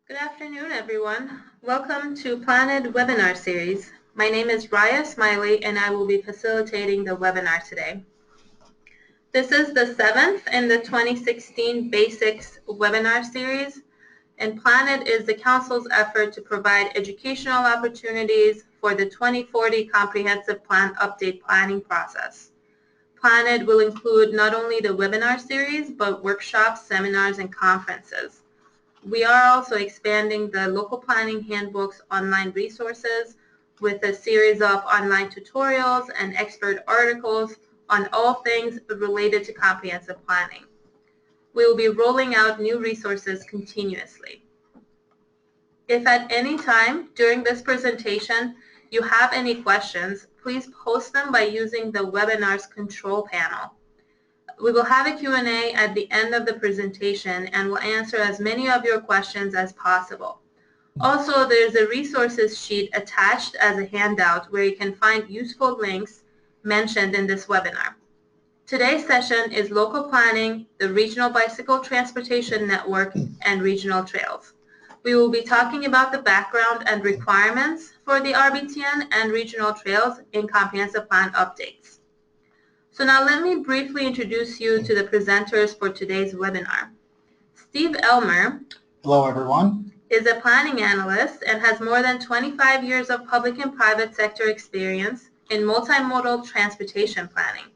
Good afternoon, everyone. Welcome to PlanIt webinar series. My name is Raya Smiley, and I will be facilitating the webinar today. This is the 7th in the 2016 Basics webinar series, and PlanIt is the Council's effort to provide educational opportunities for the 2040 Comprehensive Plan Update planning process. PlanIt will include not only the webinar series, but workshops, seminars, and conferences. We are also expanding the local planning handbook's online resources with a series of online tutorials and expert articles on all things related to comprehensive planning. We will be rolling out new resources continuously. If at any time during this presentation you have any questions, please post them by using the webinar's control panel. We will have a Q&A at the end of the presentation and will answer as many of your questions as possible. Also, there's a resources sheet attached as a handout where you can find useful links mentioned in this webinar. Today's session is Local Planning, the Regional Bicycle Transportation Network, and Regional Trails. We will be talking about the background and requirements for the RBTN and regional trails in comprehensive plan updates. So now let me briefly introduce you to the presenters for today's webinar. Steve Elmer. Hello, everyone. Is a planning analyst and has more than 25 years of public and private sector experience in multimodal transportation planning.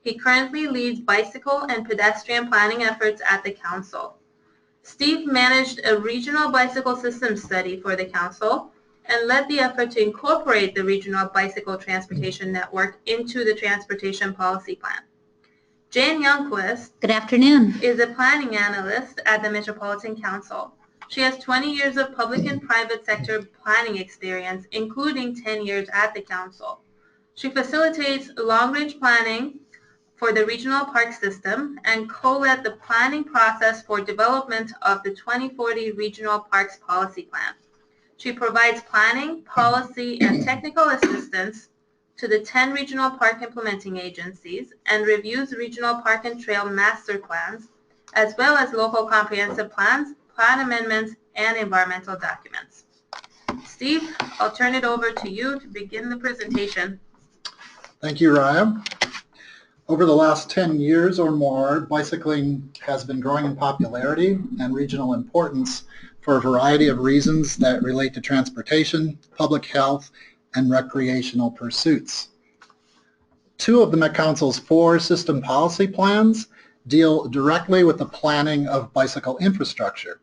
He currently leads bicycle and pedestrian planning efforts at the Council. Steve managed a regional bicycle system study for the Council and led the effort to incorporate the regional bicycle transportation network into the transportation policy plan. Jane Youngquist. Good afternoon. Is a planning analyst at the Metropolitan Council. She has 20 years of public and private sector planning experience, including 10 years at the Council. She facilitates long-range planning for the regional park system and co-led the planning process for development of the 2040 Regional Parks Policy Plan. She provides planning, policy, and technical assistance to the 10 regional park implementing agencies and reviews regional park and trail master plans, as well as local comprehensive plans, plan amendments, and environmental documents. Steve, I'll turn it over to you to begin the presentation. Thank you, Raya. Over the last 10 years or more, bicycling has been growing in popularity and regional importance for a variety of reasons that relate to transportation, public health, and recreational pursuits. Two of the Met Council's 4 system policy plans deal directly with the planning of bicycle infrastructure.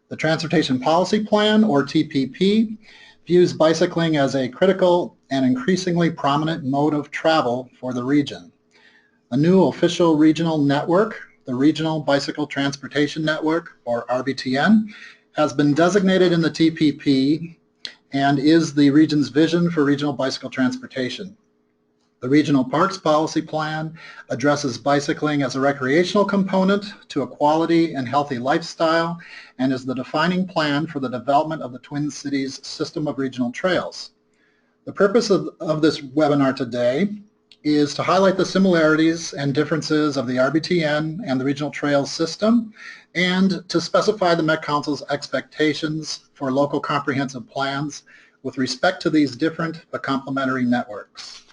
The Transportation Policy Plan, or TPP, views bicycling as a critical and increasingly prominent mode of travel for the region. A new official regional network, the Regional Bicycle Transportation Network, or RBTN, has been designated in the TPP and is the region's vision for regional bicycle transportation. The Regional Parks Policy Plan addresses bicycling as a recreational component to a quality and healthy lifestyle and is the defining plan for the development of the Twin Cities system of regional trails. The purpose of this webinar today is to highlight the similarities and differences of the RBTN and the regional trails system and to specify the Met Council's expectations for local comprehensive plans with respect to these different but complementary networks.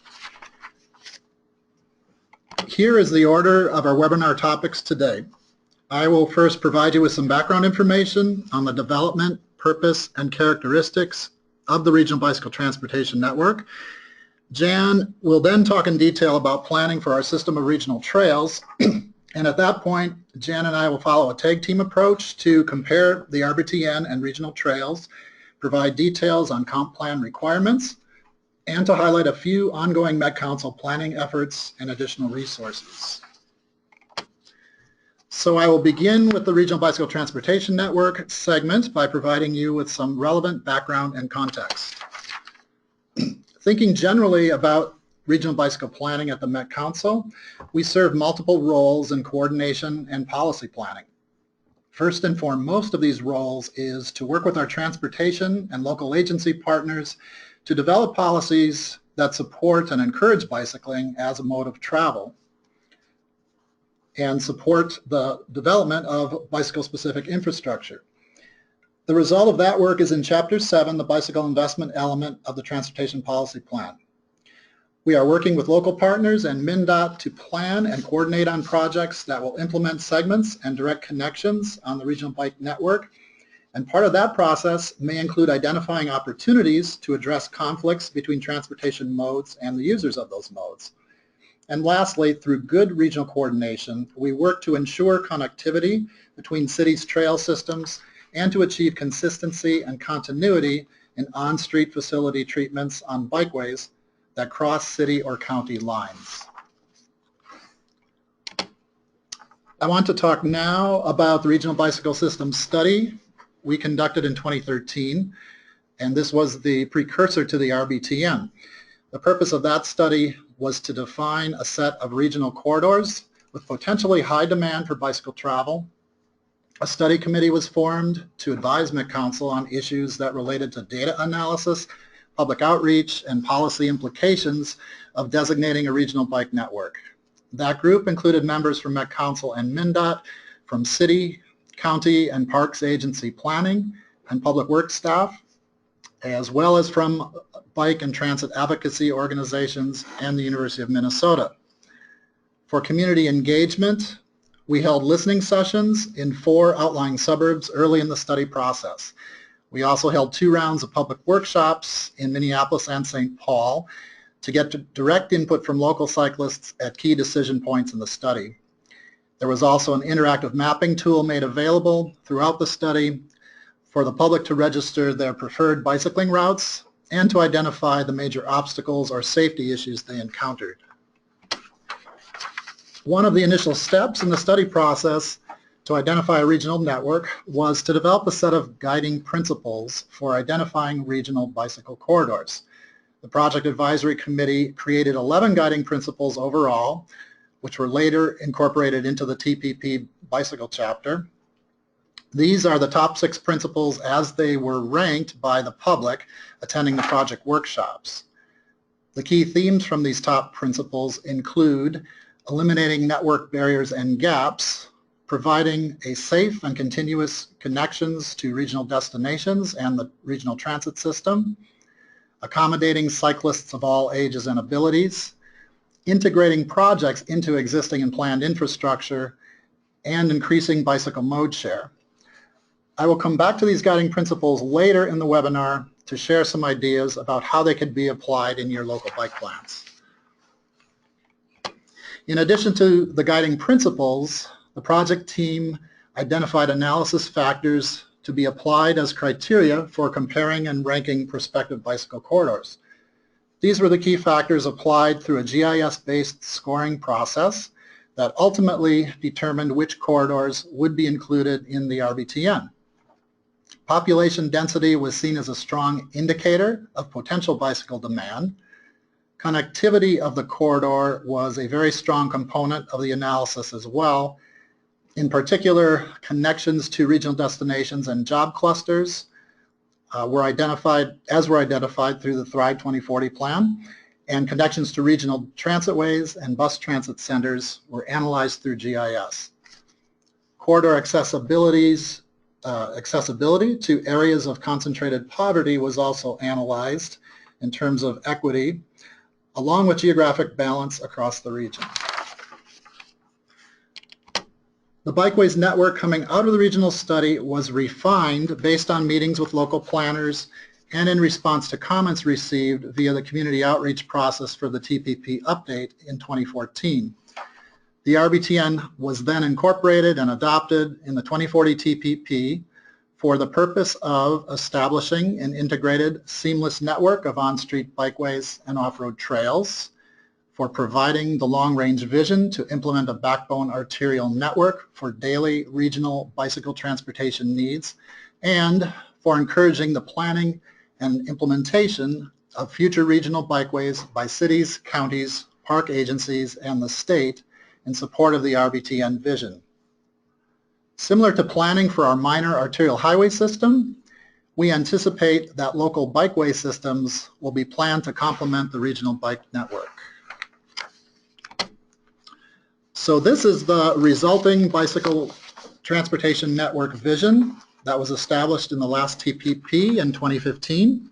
Here is the order of our webinar topics today. I will first provide you with some background information on the development, purpose, and characteristics of the Regional Bicycle Transportation Network. Jan will then talk in detail about planning for our system of regional trails, and at that point, Jan and I will follow a tag team approach to compare the RBTN and regional trails, provide details on comp plan requirements, and to highlight a few ongoing Met Council planning efforts and additional resources. So I will begin with the Regional Bicycle Transportation Network segment by providing you with some relevant background and context. Thinking generally about regional bicycle planning at the Met Council, we serve multiple roles in coordination and policy planning. First and foremost of these roles is to work with our transportation and local agency partners to develop policies that support and encourage bicycling as a mode of travel and support the development of bicycle-specific infrastructure. The result of that work is in Chapter 7, the bicycle investment element of the Transportation Policy Plan. We are working with local partners and MnDOT to plan and coordinate on projects that will implement segments and direct connections on the regional bike network. And part of that process may include identifying opportunities to address conflicts between transportation modes and the users of those modes. And lastly, through good regional coordination, we work to ensure connectivity between cities' trail systems and to achieve consistency and continuity in on-street facility treatments on bikeways that cross city or county lines. I want to talk now about the Regional Bicycle System study we conducted in 2013, and this was the precursor to the RBTN. The purpose of that study was to define a set of regional corridors with potentially high demand for bicycle travel. A study committee was formed to advise McCouncil on issues that related to data analysis, public outreach, and policy implications of designating a regional bike network. That group included members from McCouncil and MnDOT, from city, county, and parks agency planning and public works staff, as well as from bike and transit advocacy organizations and the University of Minnesota. For community engagement, we held listening sessions in 4 outlying suburbs early in the study process. We also held 2 rounds of public workshops in Minneapolis and St. Paul to get direct input from local cyclists at key decision points in the study. There was also an interactive mapping tool made available throughout the study for the public to register their preferred bicycling routes and to identify the major obstacles or safety issues they encountered. One of the initial steps in the study process to identify a regional network was to develop a set of guiding principles for identifying regional bicycle corridors. The Project Advisory Committee created 11 guiding principles overall, which were later incorporated into the TPP bicycle chapter. These are the top 6 principles as they were ranked by the public attending the project workshops. The key themes from these top principles include eliminating network barriers and gaps, providing a safe and continuous connections to regional destinations and the regional transit system, accommodating cyclists of all ages and abilities, integrating projects into existing and planned infrastructure, and increasing bicycle mode share. I will come back to these guiding principles later in the webinar to share some ideas about how they could be applied in your local bike plans. In addition to the guiding principles, the project team identified analysis factors to be applied as criteria for comparing and ranking prospective bicycle corridors. These were the key factors applied through a GIS-based scoring process that ultimately determined which corridors would be included in the RBTN. Population density was seen as a strong indicator of potential bicycle demand. Connectivity of the corridor was a very strong component of the analysis as well. In particular, connections to regional destinations and job clusters were identified through the Thrive 2040 plan, and connections to regional transitways and bus transit centers were analyzed through GIS. Corridor accessibility to areas of concentrated poverty was also analyzed in terms of equity, along with geographic balance across the region. The Bikeways network coming out of the regional study was refined based on meetings with local planners and in response to comments received via the community outreach process for the TPP update in 2014. The RBTN was then incorporated and adopted in the 2040 TPP for the purpose of establishing an integrated, seamless network of on-street bikeways and off-road trails, for providing the long-range vision to implement a backbone arterial network for daily regional bicycle transportation needs, and for encouraging the planning and implementation of future regional bikeways by cities, counties, park agencies, and the state in support of the RBTN vision. Similar to planning for our minor arterial highway system, we anticipate that local bikeway systems will be planned to complement the regional bike network. So this is the resulting bicycle transportation network vision that was established in the last TPP in 2015.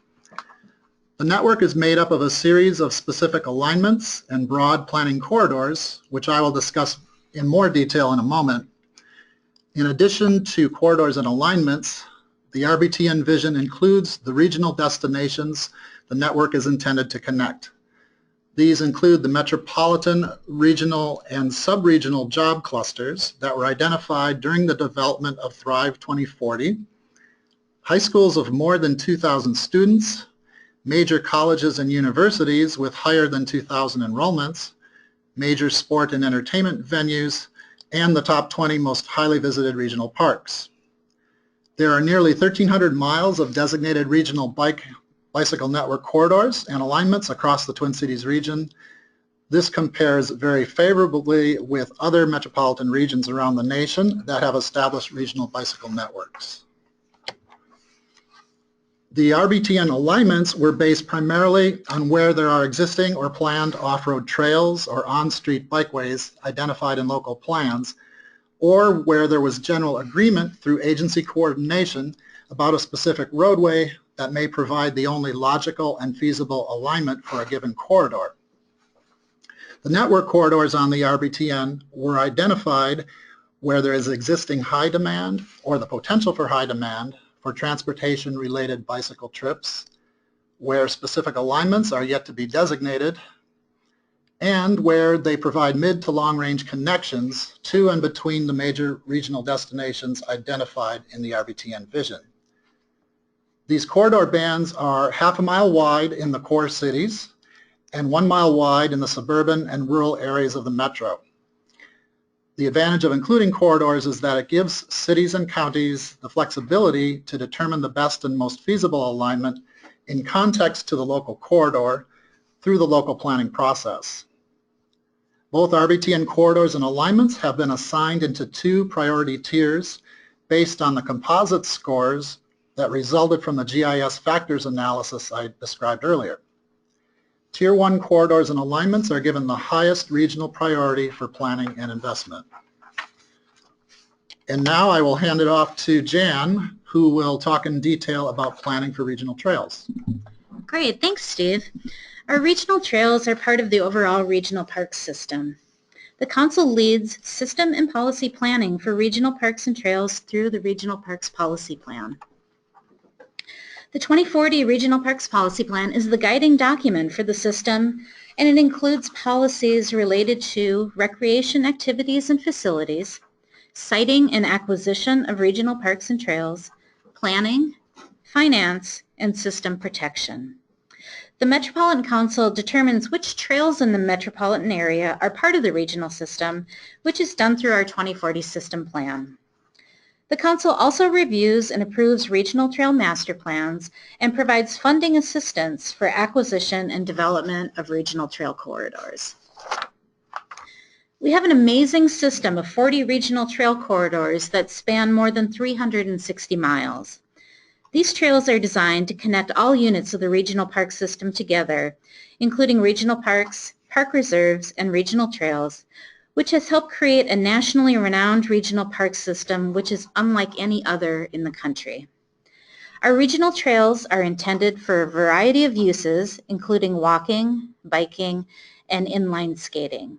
The network is made up of a series of specific alignments and broad planning corridors, which I will discuss in more detail in a moment. In addition to corridors and alignments, the RBTN vision includes the regional destinations the network is intended to connect. These include the metropolitan, regional, and sub-regional job clusters that were identified during the development of Thrive 2040, high schools of more than 2,000 students, major colleges and universities with higher than 2,000 enrollments, major sport and entertainment venues, and the top 20 most highly visited regional parks. There are nearly 1,300 miles of designated regional bicycle network corridors and alignments across the Twin Cities region. This compares very favorably with other metropolitan regions around the nation that have established regional bicycle networks. The RBTN alignments were based primarily on where there are existing or planned off-road trails or on-street bikeways identified in local plans, or where there was general agreement through agency coordination about a specific roadway that may provide the only logical and feasible alignment for a given corridor. The network corridors on the RBTN were identified where there is existing high demand or the potential for high demand for transportation-related bicycle trips, where specific alignments are yet to be designated, and where they provide mid to long-range connections to and between the major regional destinations identified in the RBTN vision. These corridor bands are half a mile wide in the core cities and 1 mile wide in the suburban and rural areas of the metro. The advantage of including corridors is that it gives cities and counties the flexibility to determine the best and most feasible alignment in context to the local corridor through the local planning process. Both RBTN corridors and alignments have been assigned into 2 priority tiers based on the composite scores that resulted from the GIS factors analysis I described earlier. Tier 1 corridors and alignments are given the highest regional priority for planning and investment. And now I will hand it off to Jan, who will talk in detail about planning for regional trails. Great, thanks, Steve. Our regional trails are part of the overall regional parks system. The Council leads system and policy planning for regional parks and trails through the Regional Parks Policy Plan. The 2040 Regional Parks Policy Plan is the guiding document for the system, and it includes policies related to recreation activities and facilities, siting and acquisition of regional parks and trails, planning, finance, and system protection. The Metropolitan Council determines which trails in the metropolitan area are part of the regional system, which is done through our 2040 system plan. The Council also reviews and approves regional trail master plans and provides funding assistance for acquisition and development of regional trail corridors. We have an amazing system of 40 regional trail corridors that span more than 360 miles. These trails are designed to connect all units of the regional park system together, including regional parks, park reserves, and regional trails, which has helped create a nationally renowned regional park system which is unlike any other in the country. Our regional trails are intended for a variety of uses, including walking, biking, and inline skating.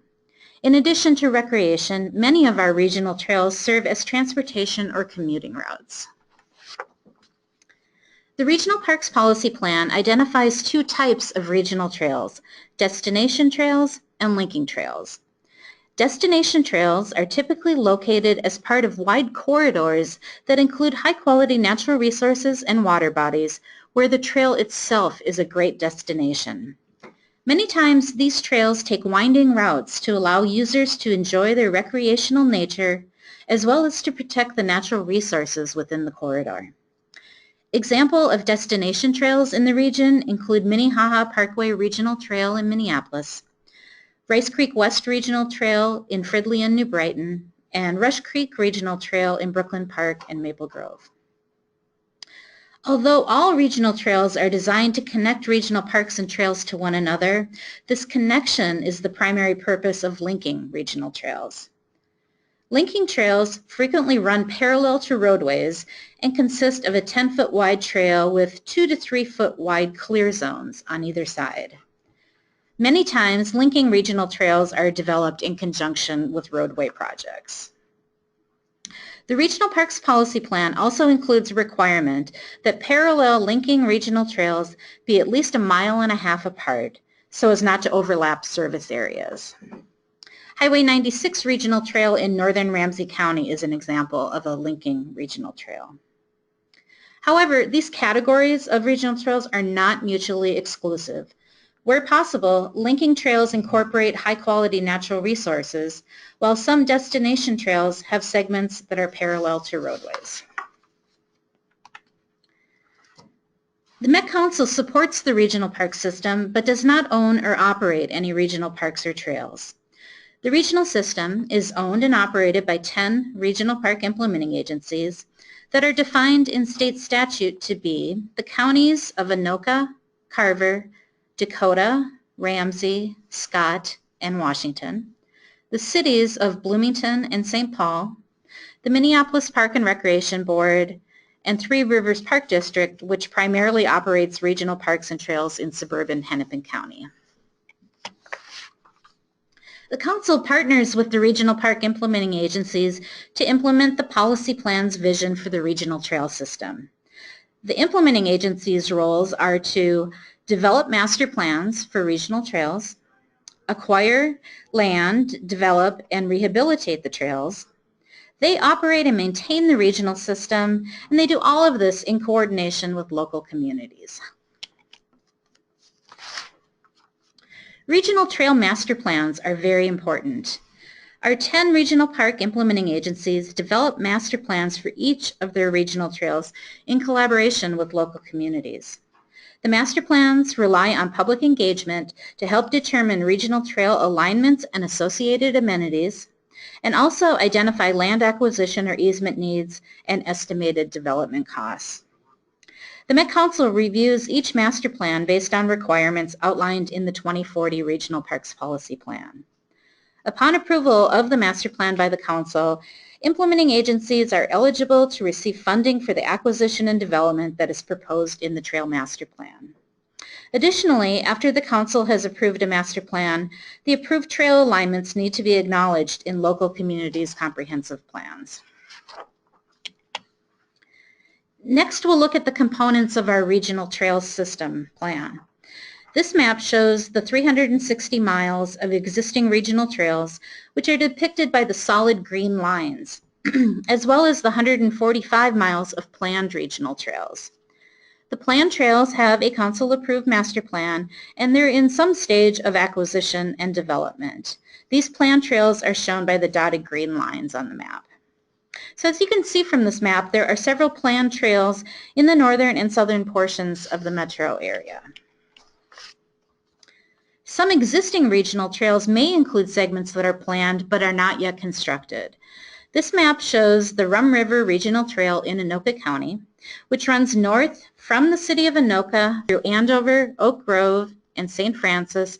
In addition to recreation, many of our regional trails serve as transportation or commuting routes. The Regional Parks Policy Plan identifies 2 types of regional trails, destination trails and linking trails. Destination trails are typically located as part of wide corridors that include high-quality natural resources and water bodies where the trail itself is a great destination. Many times, these trails take winding routes to allow users to enjoy their recreational nature as well as to protect the natural resources within the corridor. Examples of destination trails in the region include Minnehaha Parkway Regional Trail in Minneapolis, Rice Creek West Regional Trail in Fridley and New Brighton, and Rush Creek Regional Trail in Brooklyn Park and Maple Grove. Although all regional trails are designed to connect regional parks and trails to one another, this connection is the primary purpose of linking regional trails. Linking trails frequently run parallel to roadways and consist of a 10-foot wide trail with 2 to 3 foot wide clear zones on either side. Many times, linking regional trails are developed in conjunction with roadway projects. The Regional Parks Policy Plan also includes a requirement that parallel linking regional trails be at least 1.5 miles apart so as not to overlap service areas. Highway 96 Regional Trail in northern Ramsey County is an example of a linking regional trail. However, these categories of regional trails are not mutually exclusive. Where possible, linking trails incorporate high-quality natural resources, while some destination trails have segments that are parallel to roadways. The Met Council supports the regional park system, but does not own or operate any regional parks or trails. The regional system is owned and operated by 10 regional park implementing agencies that are defined in state statute to be the counties of Anoka, Carver, Dakota, Ramsey, Scott, and Washington, the cities of Bloomington and St. Paul, the Minneapolis Park and Recreation Board, and Three Rivers Park District, which primarily operates regional parks and trails in suburban Hennepin County. The Council partners with the regional park implementing agencies to implement the policy plan's vision for the regional trail system. The implementing agencies' roles are to develop master plans for regional trails, acquire land, develop, and rehabilitate the trails. They operate and maintain the regional system, and they do all of this in coordination with local communities. Regional trail master plans are very important. Our 10 regional park implementing agencies develop master plans for each of their regional trails in collaboration with local communities. The master plans rely on public engagement to help determine regional trail alignments and associated amenities, and also identify land acquisition or easement needs and estimated development costs. The Met Council reviews each master plan based on requirements outlined in the 2040 Regional Parks Policy Plan. Upon approval of the master plan by the Council, implementing agencies are eligible to receive funding for the acquisition and development that is proposed in the Trail Master Plan. Additionally, after the Council has approved a master plan, the approved trail alignments need to be acknowledged in local communities' comprehensive plans. Next, we'll look at the components of our regional trail system plan. This map shows the 360 miles of existing regional trails, which are depicted by the solid green lines, as well as the 145 miles of planned regional trails. The planned trails have a council-approved master plan, and they're in some stage of acquisition and development. These planned trails are shown by the dotted green lines on the map. So as you can see from this map, there are several planned trails in the northern and southern portions of the metro area. Some existing regional trails may include segments that are planned but are not yet constructed. This map shows the Rum River Regional Trail in Anoka County, which runs north from the city of Anoka through Andover, Oak Grove, and St. Francis,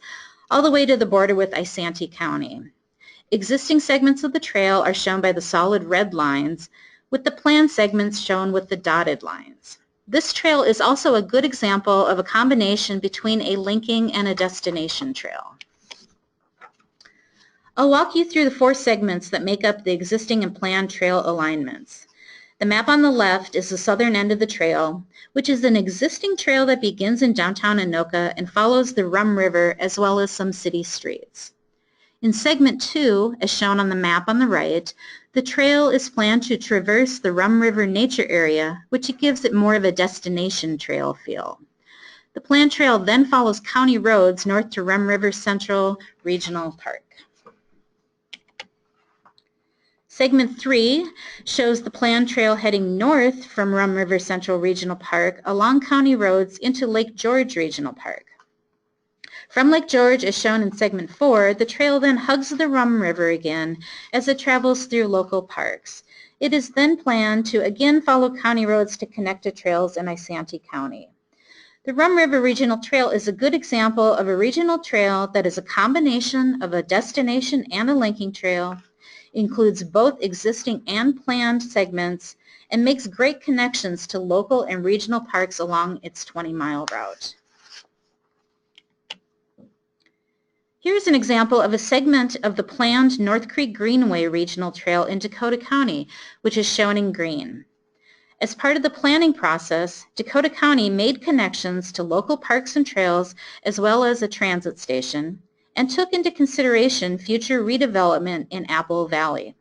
all the way to the border with Isanti County. Existing segments of the trail are shown by the solid red lines, with the planned segments shown with the dotted lines. This trail is also a good example of a combination between a linking and a destination trail. I'll walk you through the 4 segments that make up the existing and planned trail alignments. The map on the left is the southern end of the trail, which is an existing trail that begins in downtown Anoka and follows the Rum River as well as some city streets. In segment 2, as shown on the map on the right, the trail is planned to traverse the Rum River Nature Area, which gives it more of a destination trail feel. The planned trail then follows county roads north to Rum River Central Regional Park. Segment 3 shows the planned trail heading north from Rum River Central Regional Park along county roads into Lake George Regional Park. From Lake George, as shown in segment 4, the trail then hugs the Rum River again as it travels through local parks. It is then planned to again follow county roads to connect to trails in Isanti County. The Rum River Regional Trail is a good example of a regional trail that is a combination of a destination and a linking trail. includes both existing and planned segments, and makes great connections to local and regional parks along its 20-mile route. Here's an example of a segment of the planned North Creek Greenway Regional Trail in Dakota County, which is shown in green. As part of the planning process, Dakota County made connections to local parks and trails as well as a transit station, and took into consideration future redevelopment in Apple Valley.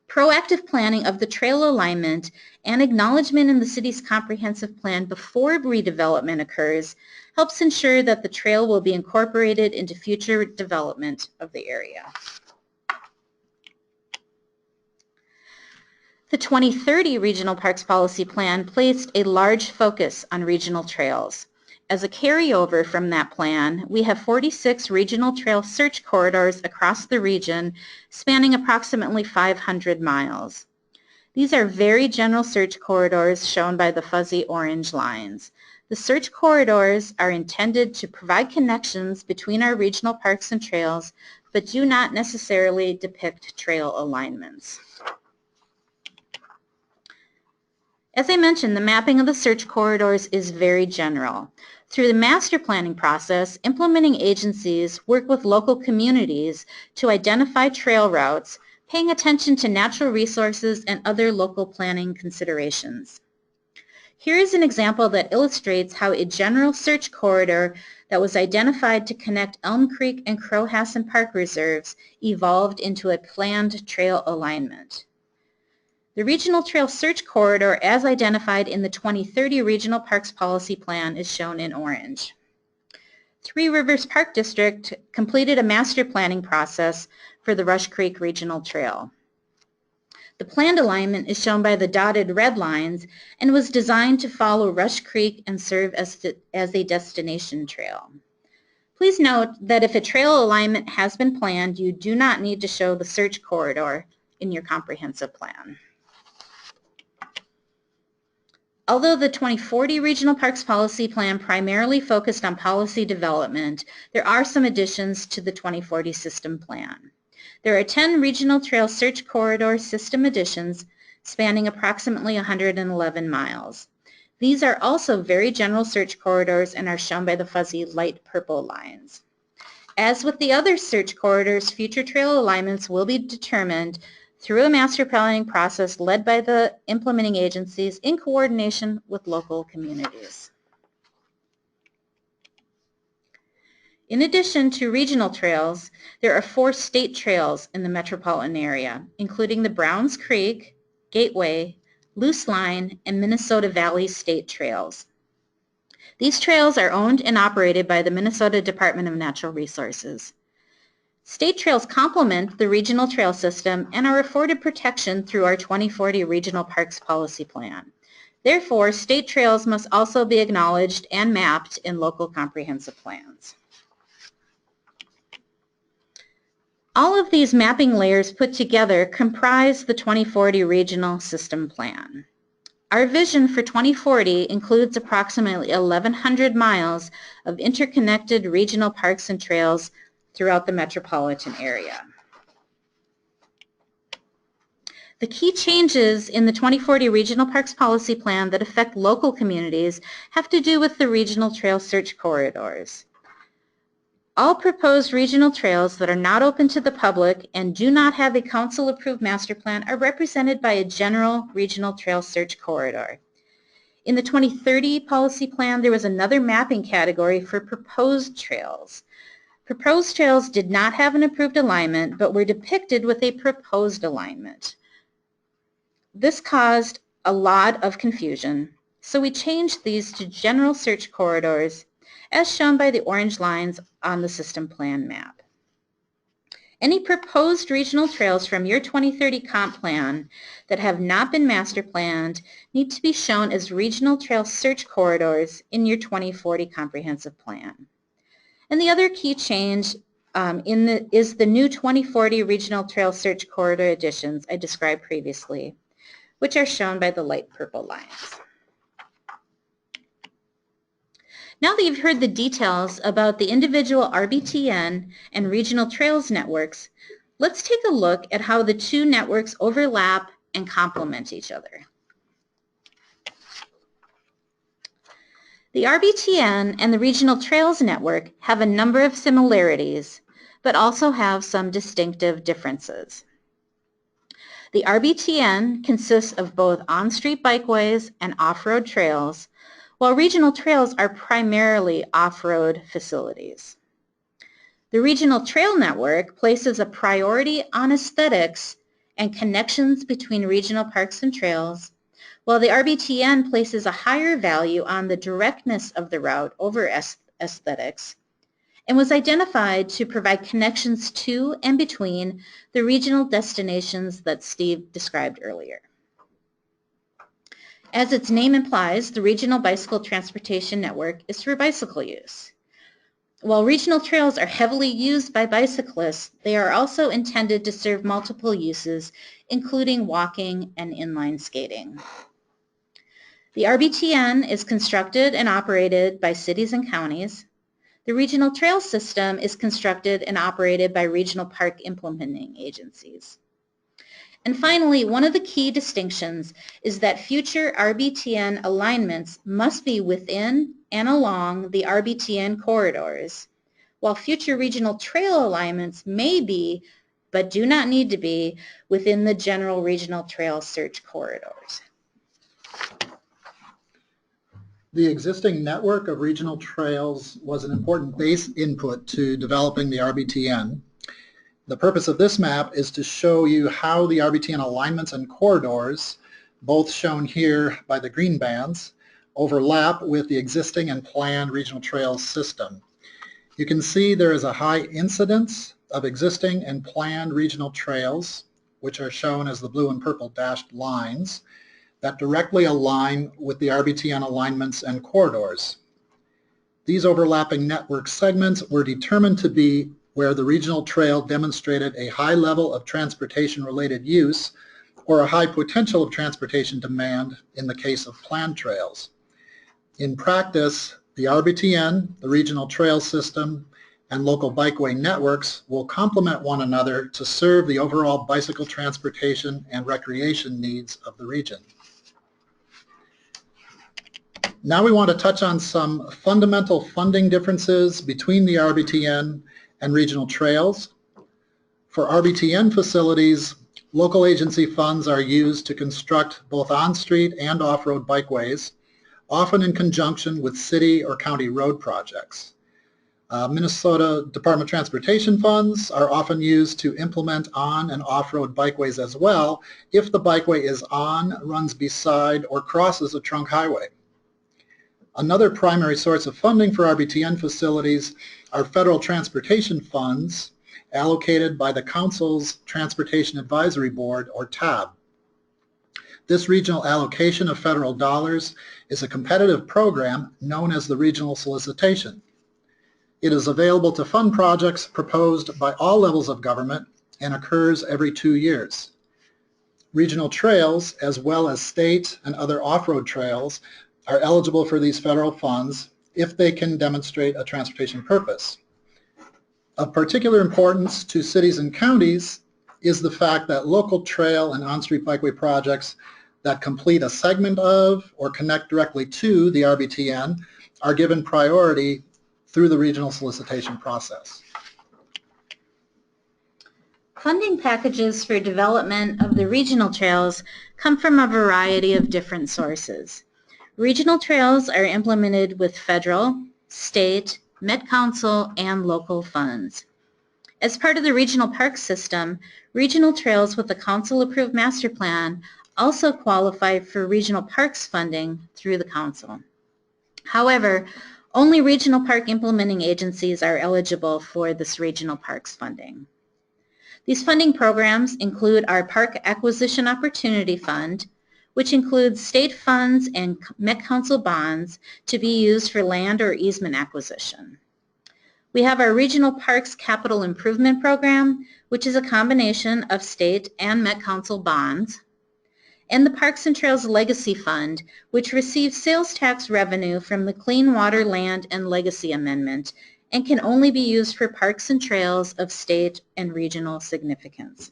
Proactive planning of the trail alignment and acknowledgement in the city's comprehensive plan before redevelopment occurs helps ensure that the trail will be incorporated into future development of the area. The 2030 Regional Parks Policy Plan placed a large focus on regional trails. As a carryover from that plan, we have 46 regional trail search corridors across the region spanning approximately 500 miles. These are very general search corridors shown by the fuzzy orange lines. The search corridors are intended to provide connections between our regional parks and trails, but do not necessarily depict trail alignments. As I mentioned, the mapping of the search corridors is very general. Through the master planning process, implementing agencies work with local communities to identify trail routes, paying attention to natural resources and other local planning considerations. Here is an example that illustrates how a general search corridor that was identified to connect Elm Creek and Crowhassan Park Reserves evolved into a planned trail alignment. The Regional Trail Search Corridor, as identified in the 2030 Regional Parks Policy Plan, is shown in orange. Three Rivers Park District completed a master planning process for the Rush Creek Regional Trail. The planned alignment is shown by the dotted red lines and was designed to follow Rush Creek and serve as a destination trail. Please note that if a trail alignment has been planned, you do not need to show the search corridor in your comprehensive plan. Although the 2040 Regional Parks Policy Plan primarily focused on policy development, there are some additions to the 2040 System Plan. There are 10 Regional Trail Search Corridor System additions spanning approximately 111 miles. These are also very general search corridors and are shown by the fuzzy light purple lines. As with the other search corridors, future trail alignments will be determined through a master planning process led by the implementing agencies in coordination with local communities. In addition to regional trails, there are 4 state trails in the metropolitan area, including the Browns Creek, Gateway, Loose Line, and Minnesota Valley State Trails. These trails are owned and operated by the Minnesota Department of Natural Resources. State trails complement the regional trail system and are afforded protection through our 2040 Regional Parks Policy Plan. Therefore, state trails must also be acknowledged and mapped in local comprehensive plans. All of these mapping layers put together comprise the 2040 Regional System Plan. Our vision for 2040 includes approximately 1,100 miles of interconnected regional parks and trails throughout the metropolitan area. The key changes in the 2040 Regional Parks Policy Plan that affect local communities have to do with the regional trail search corridors. All proposed regional trails that are not open to the public and do not have a council-approved master plan are represented by a general regional trail search corridor. In the 2030 policy plan, there was another mapping category for proposed trails. Proposed trails did not have an approved alignment, but were depicted with a proposed alignment. This caused a lot of confusion, so we changed these to general search corridors, as shown by the orange lines on the system plan map. Any proposed regional trails from your 2030 comp plan that have not been master planned need to be shown as regional trail search corridors in your 2040 comprehensive plan. And the other key change is the new 2040 Regional Trail Search Corridor additions I described previously, which are shown by the light purple lines. Now that you've heard the details about the individual RBTN and regional trails networks, Let's take a look at how the two networks overlap and complement each other. The RBTN and the Regional Trails Network have a number of similarities, but also have some distinctive differences. The RBTN consists of both on-street bikeways and off-road trails, while regional trails are primarily off-road facilities. The Regional Trail Network places a priority on aesthetics and connections between regional parks and trails, while the RBTN places a higher value on the directness of the route over aesthetics, and was identified to provide connections to and between the regional destinations that Steve described earlier. As its name implies, the Regional Bicycle Transportation Network is for bicycle use. While regional trails are heavily used by bicyclists, they are also intended to serve multiple uses, including walking and inline skating. The RBTN is constructed and operated by cities and counties. The regional trail system is constructed and operated by regional park implementing agencies. And finally, one of the key distinctions is that future RBTN alignments must be within and along the RBTN corridors, while future regional trail alignments may be, but do not need to be, within the general regional trail search corridors. The existing network of regional trails was an important base input to developing the RBTN. The purpose of this map is to show you how the RBTN alignments and corridors, both shown here by the green bands, overlap with the existing and planned regional trails system. You can see there is a high incidence of existing and planned regional trails, which are shown as the blue and purple dashed lines, that directly align with the RBTN alignments and corridors. These overlapping network segments were determined to be where the regional trail demonstrated a high level of transportation-related use or a high potential of transportation demand in the case of planned trails. In practice, the RBTN, the regional trail system, and local bikeway networks will complement one another to serve the overall bicycle transportation and recreation needs of the region. Now we want to touch on some fundamental funding differences between the RBTN and regional trails. For RBTN facilities, local agency funds are used to construct both on-street and off-road bikeways, often in conjunction with city or county road projects. Minnesota Department of Transportation funds are often used to implement on and off-road bikeways as well if the bikeway is on, runs beside, or crosses a trunk highway. Another primary source of funding for RBTN facilities are federal transportation funds allocated by the Council's Transportation Advisory Board, or TAB. This regional allocation of federal dollars is a competitive program known as the regional solicitation. It is available to fund projects proposed by all levels of government and occurs every 2 years. Regional trails, as well as state and other off-road trails, are eligible for these federal funds if they can demonstrate a transportation purpose. Of particular importance to cities and counties is the fact that local trail and on-street bikeway projects that complete a segment of or connect directly to the RBTN are given priority through the regional solicitation process. Funding packages for development of the regional trails come from a variety of different sources. Regional trails are implemented with federal, state, Met Council, and local funds. As part of the regional park system, regional trails with a council-approved master plan also qualify for regional parks funding through the council. However, only regional park implementing agencies are eligible for this regional parks funding. These funding programs include our Park Acquisition Opportunity Fund, which includes state funds and Met Council bonds to be used for land or easement acquisition. We have our Regional Parks Capital Improvement Program, which is a combination of state and Met Council bonds, and the Parks and Trails Legacy Fund, which receives sales tax revenue from the Clean Water Land and Legacy Amendment and can only be used for parks and trails of state and regional significance.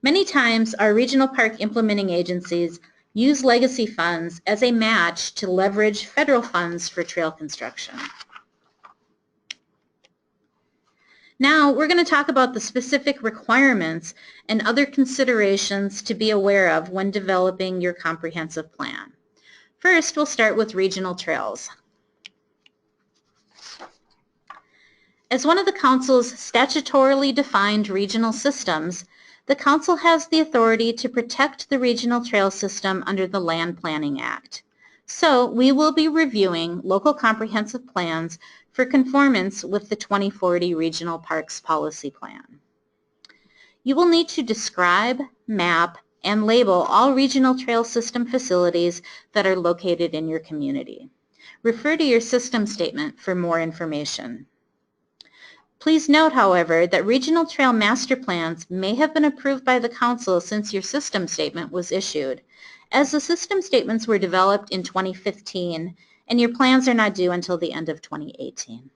Many times, our regional park implementing agencies use legacy funds as a match to leverage federal funds for trail construction. Now, we're going to talk about the specific requirements and other considerations to be aware of when developing your comprehensive plan. First, we'll start with regional trails. As one of the Council's statutorily defined regional systems, the Council has the authority to protect the regional trail system under the Land Planning Act. So we will be reviewing local comprehensive plans for conformance with the 2040 Regional Parks Policy Plan. You will need to describe, map, and label all regional trail system facilities that are located in your community. Refer to your system statement for more information. Please note, however, that regional trail master plans may have been approved by the Council since your system statement was issued, as the system statements were developed in 2015 and your plans are not due until the end of 2018.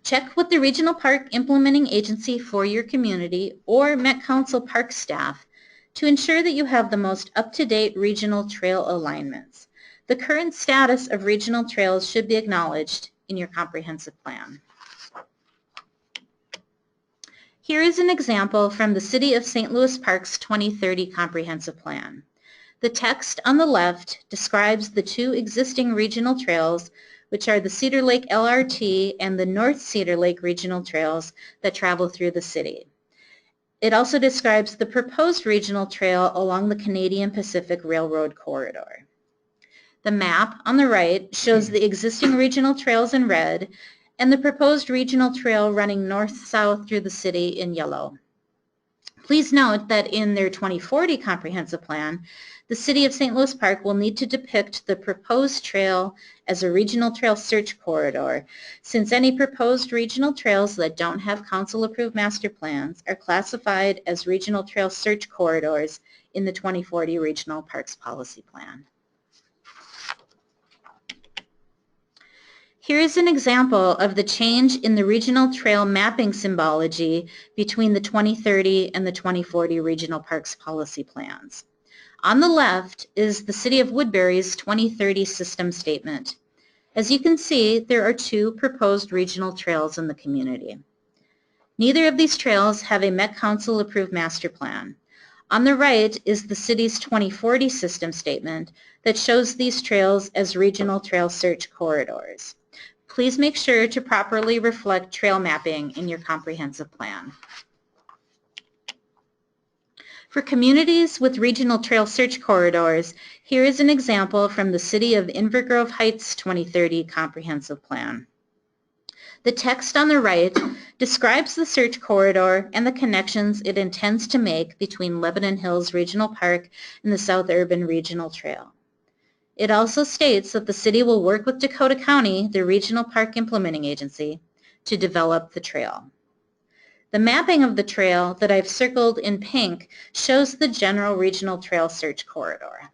Check with the Regional Park Implementing Agency for your community or Met Council Park staff to ensure that you have the most up-to-date regional trail alignments. The current status of regional trails should be acknowledged in your comprehensive plan. Here is an example from the City of St. Louis Parks 2030 Comprehensive Plan. The text on the left describes the two existing regional trails, which are the Cedar Lake LRT and the North Cedar Lake Regional Trails that travel through the city. It also describes the proposed regional trail along the Canadian Pacific Railroad corridor. The map on the right shows the existing regional trails in red and the proposed regional trail running north-south through the city in yellow. Please note that in their 2040 comprehensive plan, the City of St. Louis Park will need to depict the proposed trail as a regional trail search corridor, since any proposed regional trails that don't have council-approved master plans are classified as regional trail search corridors in the 2040 Regional Parks Policy Plan. Here is an example of the change in the regional trail mapping symbology between the 2030 and the 2040 Regional Parks Policy Plans. On the left is the City of Woodbury's 2030 system statement. As you can see, there are two proposed regional trails in the community. Neither of these trails have a Met Council approved master plan. On the right is the city's 2040 system statement that shows these trails as regional trail search corridors. Please make sure to properly reflect trail mapping in your comprehensive plan. For communities with regional trail search corridors, here is an example from the City of Inver Grove Heights 2030 Comprehensive Plan. The text on the right describes the search corridor and the connections it intends to make between Lebanon Hills Regional Park and the South Urban Regional Trail. It also states that the city will work with Dakota County, the Regional Park Implementing Agency, to develop the trail. The mapping of the trail that I've circled in pink shows the general regional trail search corridor.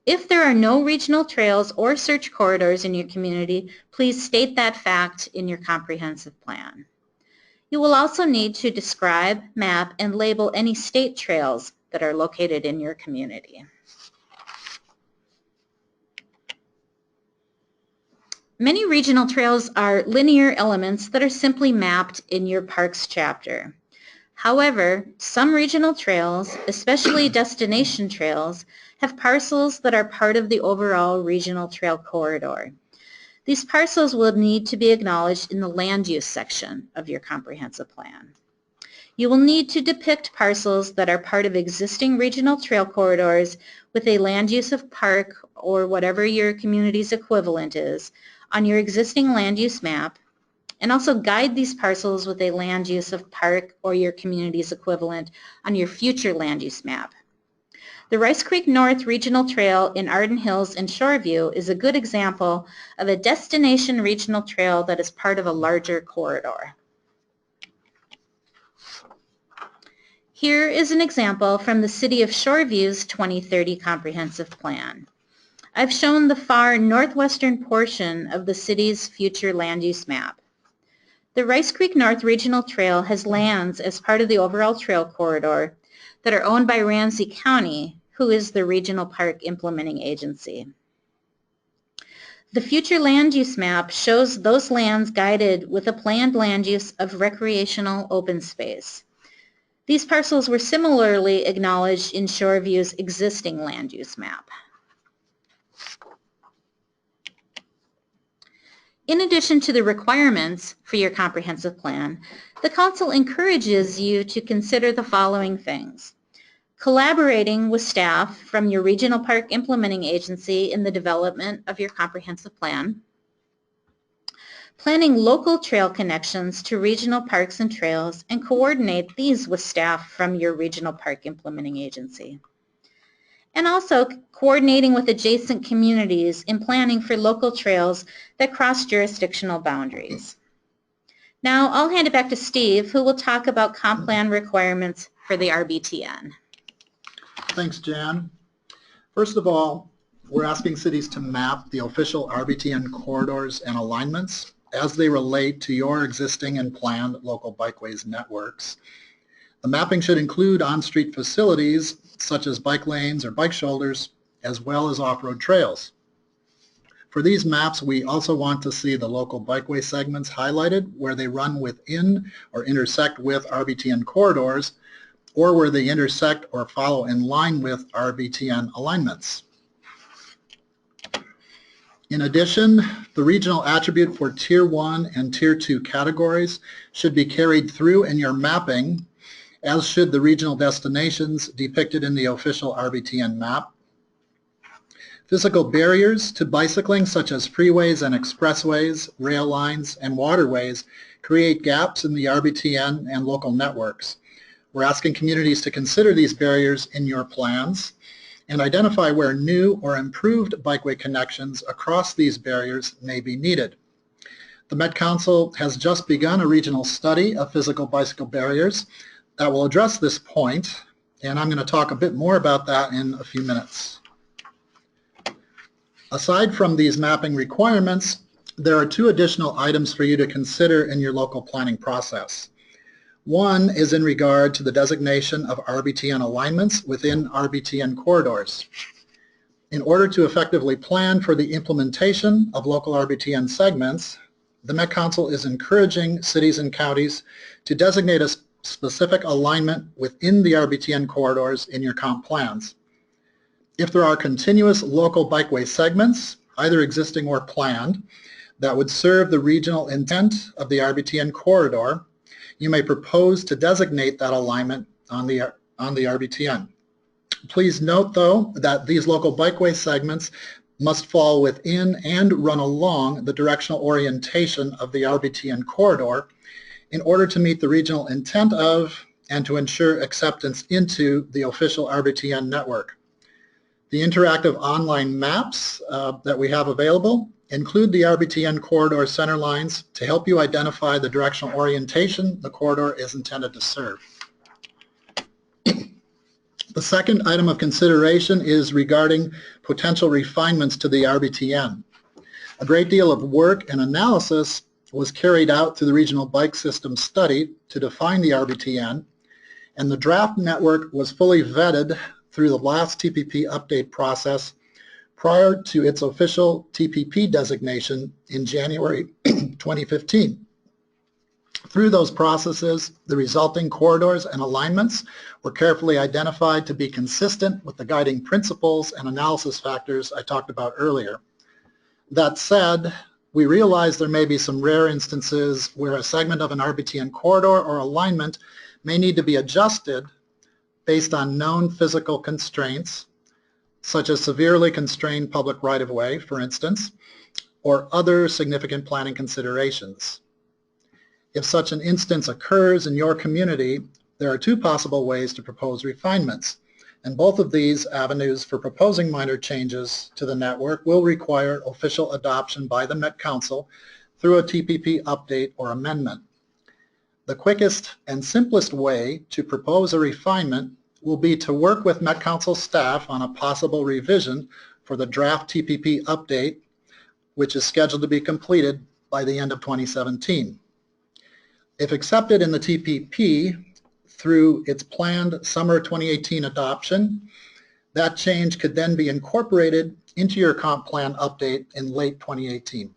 If there are no regional trails or search corridors in your community, please state that fact in your comprehensive plan. You will also need to describe, map, and label any state trails that are located in your community. Many regional trails are linear elements that are simply mapped in your parks chapter. However, some regional trails, especially destination trails, have parcels that are part of the overall regional trail corridor. These parcels will need to be acknowledged in the land use section of your comprehensive plan. You will need to depict parcels that are part of existing regional trail corridors with a land use of park or whatever your community's equivalent is on your existing land use map, and also guide these parcels with a land use of park or your community's equivalent on your future land use map. The Rice Creek North Regional Trail in Arden Hills and Shoreview is a good example of a destination regional trail that is part of a larger corridor. Here is an example from the City of Shoreview's 2030 Comprehensive Plan. I've shown the far northwestern portion of the city's future land use map. The Rice Creek North Regional Trail has lands as part of the overall trail corridor that are owned by Ramsey County, who is the regional park implementing agency. The future land use map shows those lands guided with a planned land use of recreational open space. These parcels were similarly acknowledged in Shoreview's existing land use map. In addition to the requirements for your comprehensive plan, the Council encourages you to consider the following things: collaborating with staff from your regional park implementing agency in the development of your comprehensive plan, planning local trail connections to regional parks and trails and coordinate these with staff from your regional park implementing agency, and also coordinating with adjacent communities in planning for local trails that cross jurisdictional boundaries. Now I'll hand it back to Steve, who will talk about comp plan requirements for the RBTN. Thanks, Jan. First of all, we're asking cities to map the official RBTN corridors and alignments as they relate to your existing and planned local bikeways networks. The mapping should include on-street facilities such as bike lanes or bike shoulders, as well as off-road trails. For these maps, we also want to see the local bikeway segments highlighted where they run within or intersect with RBTN corridors, or where they intersect or follow in line with RBTN alignments. In addition, the regional attribute for Tier 1 and Tier 2 categories should be carried through in your mapping, as should the regional destinations depicted in the official RBTN map. Physical barriers to bicycling, such as freeways and expressways, rail lines, and waterways, create gaps in the RBTN and local networks. We're asking communities to consider these barriers in your plans and identify where new or improved bikeway connections across these barriers may be needed. The Met Council has just begun a regional study of physical bicycle barriers that will address this point, and I'm going to talk a bit more about that in a few minutes. Aside from these mapping requirements, there are two additional items for you to consider in your local planning process. One is in regard to the designation of RBTN alignments within RBTN corridors. In order to effectively plan for the implementation of local RBTN segments, the Met Council is encouraging cities and counties to designate a specific alignment within the RBTN corridors in your comp plans. If there are continuous local bikeway segments, either existing or planned, that would serve the regional intent of the RBTN corridor, you may propose to designate that alignment on the RBTN. Please note, though, that these local bikeway segments must fall within and run along the directional orientation of the RBTN corridor in order to meet the regional intent of and to ensure acceptance into the official RBTN network. The interactive online maps that we have available include the RBTN corridor center lines to help you identify the directional orientation the corridor is intended to serve. The second item of consideration is regarding potential refinements to the RBTN. A great deal of work and analysis was carried out through the Regional Bike System Study to define the RBTN, and the draft network was fully vetted through the last TPP update process prior to its official TPP designation in January 2015. Through those processes, the resulting corridors and alignments were carefully identified to be consistent with the guiding principles and analysis factors I talked about earlier. That said, we realize there may be some rare instances where a segment of an RBTN corridor or alignment may need to be adjusted based on known physical constraints, such as severely constrained public right-of-way, for instance, or other significant planning considerations. If such an instance occurs in your community, there are two possible ways to propose refinements, and both of these avenues for proposing minor changes to the network will require official adoption by the Met Council through a TPP update or amendment. The quickest and simplest way to propose a refinement will be to work with Met Council staff on a possible revision for the draft TPP update, which is scheduled to be completed by the end of 2017. If accepted in the TPP through its planned summer 2018 adoption, that change could then be incorporated into your comp plan update in late 2018.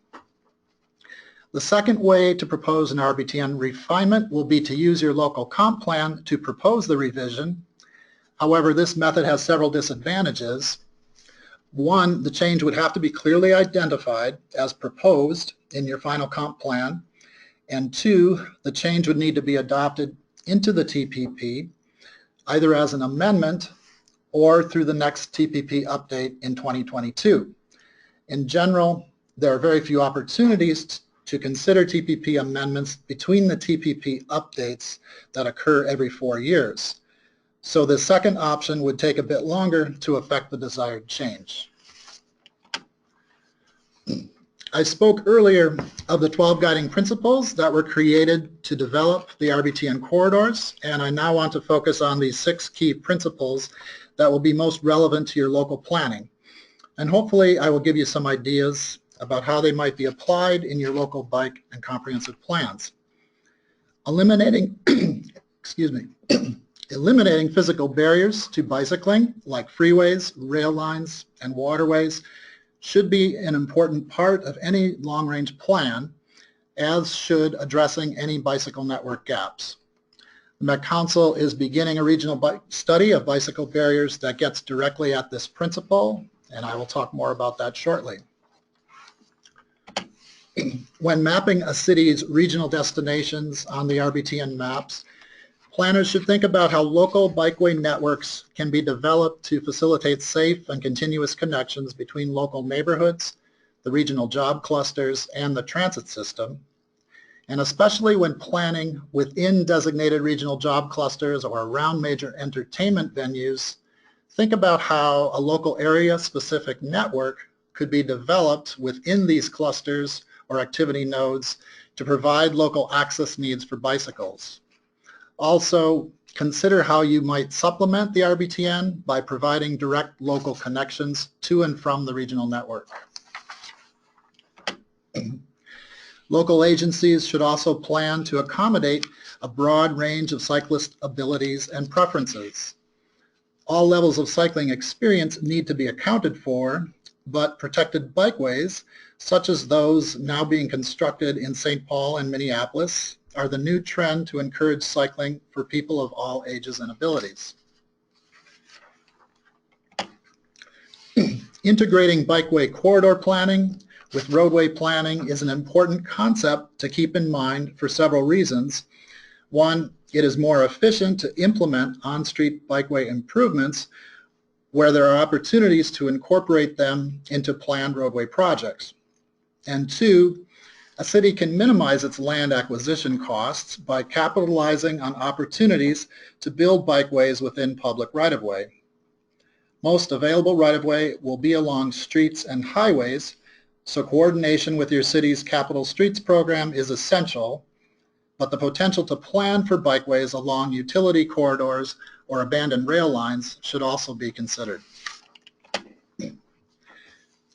The second way to propose an RBTN refinement will be to use your local comp plan to propose the revision. However, this method has several disadvantages. One, the change would have to be clearly identified as proposed in your final comp plan. And two, the change would need to be adopted into the TPP, either as an amendment or through the next TPP update in 2022. In general, there are very few opportunities to consider TPP amendments between the TPP updates that occur every 4 years. So the second option would take a bit longer to affect the desired change. I spoke earlier of the 12 guiding principles that were created to develop the RBTN corridors, and I now want to focus on these 6 key principles that will be most relevant to your local planning. And hopefully I will give you some ideas about how they might be applied in your local bike and comprehensive plans. Eliminating, eliminating physical barriers to bicycling, like freeways, rail lines, and waterways, should be an important part of any long-range plan, as should addressing any bicycle network gaps. The Met Council is beginning a regional study of bicycle barriers that gets directly at this principle, and I will talk more about that shortly. When mapping a city's regional destinations on the RBTN maps, planners should think about how local bikeway networks can be developed to facilitate safe and continuous connections between local neighborhoods, the regional job clusters, and the transit system. And especially when planning within designated regional job clusters or around major entertainment venues, think about how a local area-specific network could be developed within these clusters or activity nodes to provide local access needs for bicycles. Also, consider how you might supplement the RBTN by providing direct local connections to and from the regional network. Local agencies should also plan to accommodate a broad range of cyclist abilities and preferences. All levels of cycling experience need to be accounted for, but protected bikeways, such as those now being constructed in St. Paul and Minneapolis, are the new trend to encourage cycling for people of all ages and abilities. Integrating bikeway corridor planning with roadway planning is an important concept to keep in mind for several reasons. One, it is more efficient to implement on-street bikeway improvements where there are opportunities to incorporate them into planned roadway projects. And two, a city can minimize its land acquisition costs by capitalizing on opportunities to build bikeways within public right-of-way. Most available right-of-way will be along streets and highways, so coordination with your city's capital streets program is essential, but the potential to plan for bikeways along utility corridors or abandoned rail lines should also be considered.